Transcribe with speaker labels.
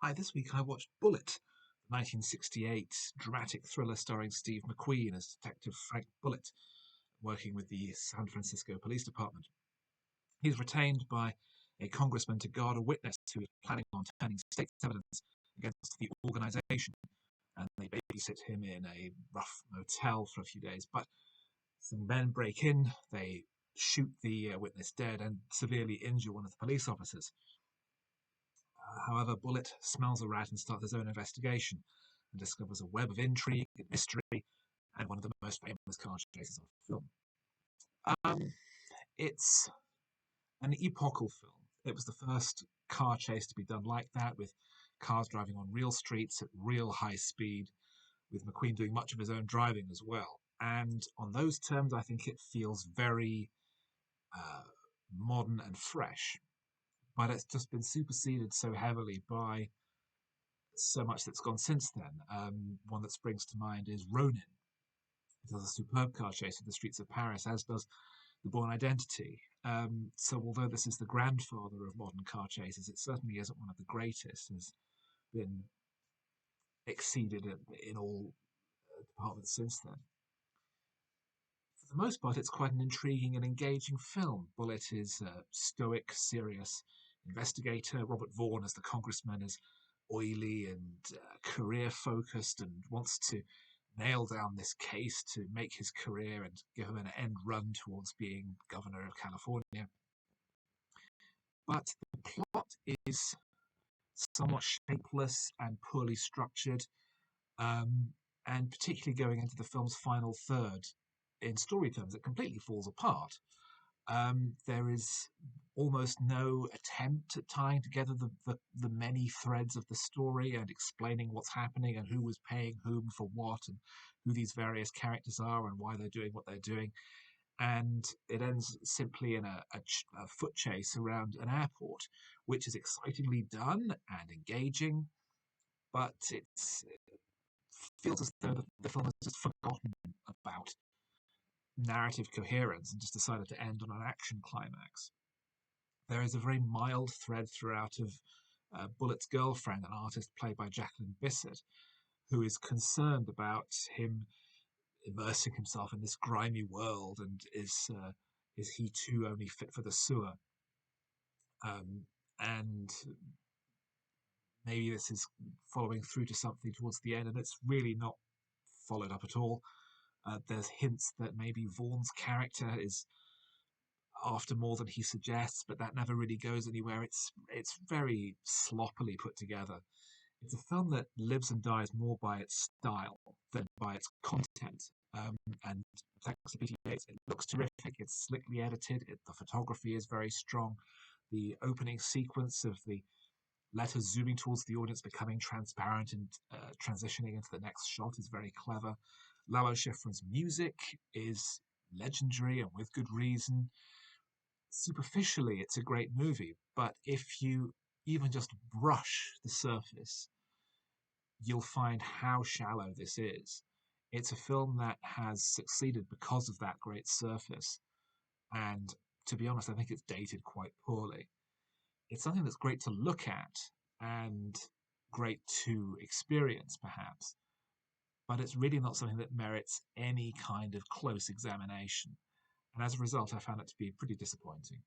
Speaker 1: Hi, this week I watched Bullitt, the 1968 dramatic thriller starring Steve McQueen as Detective Frank Bullitt, working with the San Francisco Police Department. He's retained by a congressman to guard a witness who is planning on turning state's evidence against the organization, and they babysit him in a rough motel for a few days. But some men break in, they shoot the witness dead, and severely injure one of the police officers. However, Bullitt smells a rat and starts his own investigation and discovers a web of intrigue and mystery and one of the most famous car chases on film. It's an epochal film. It was the first car chase to be done like that, with cars driving on real streets at real high speed, with McQueen doing much of his own driving as well. And on those terms, I think it feels very modern and fresh. But it's just been superseded so heavily by so much that's gone since then. One that springs to mind is Ronin. It does a superb car chase in the streets of Paris, as does The Bourne Identity. So although this is the grandfather of modern car chases, it certainly isn't one of the greatest. Has been exceeded in all departments since then. For the most part, it's quite an intriguing and engaging film. Bullitt is a stoic, serious investigator. Robert Vaughn, as the congressman, is oily and career-focused and wants to nail down this case to make his career and give him an end run towards being governor of California. But the plot is somewhat shapeless and poorly structured, and particularly going into the film's final third, in story terms, it completely falls apart. There is almost no attempt at tying together the many threads of the story and explaining what's happening and who was paying whom for what and who these various characters are and why they're doing what they're doing. And it ends simply in a foot chase around an airport, which is excitingly done and engaging, but it feels as though the film has just forgotten about narrative coherence and just decided to end on an action climax. There is a very mild thread throughout of Bullitt's girlfriend, an artist played by Jacqueline Bisset, who is concerned about him immersing himself in this grimy world and is he too only fit for the sewer? And maybe this is following through to something towards the end, and it's really not followed up at all. There's hints that maybe Vaughn's character is after more than he suggests, but that never really goes anywhere. It's very sloppily put together. It's a film that lives and dies more by its style than by its content. And thanks to Peter Yates, it looks terrific. It's slickly edited. The photography is very strong. The opening sequence of the letters zooming towards the audience, becoming transparent and transitioning into the next shot is very clever. Lalo Schifrin's music is legendary and with good reason. Superficially, it's a great movie, but if you even just brush the surface, you'll find how shallow this is. It's a film that has succeeded because of that great surface, and to be honest, I think it's dated quite poorly. It's something that's great to look at and great to experience, perhaps, but it's really not something that merits any kind of close examination. And as a result, I found it to be pretty disappointing.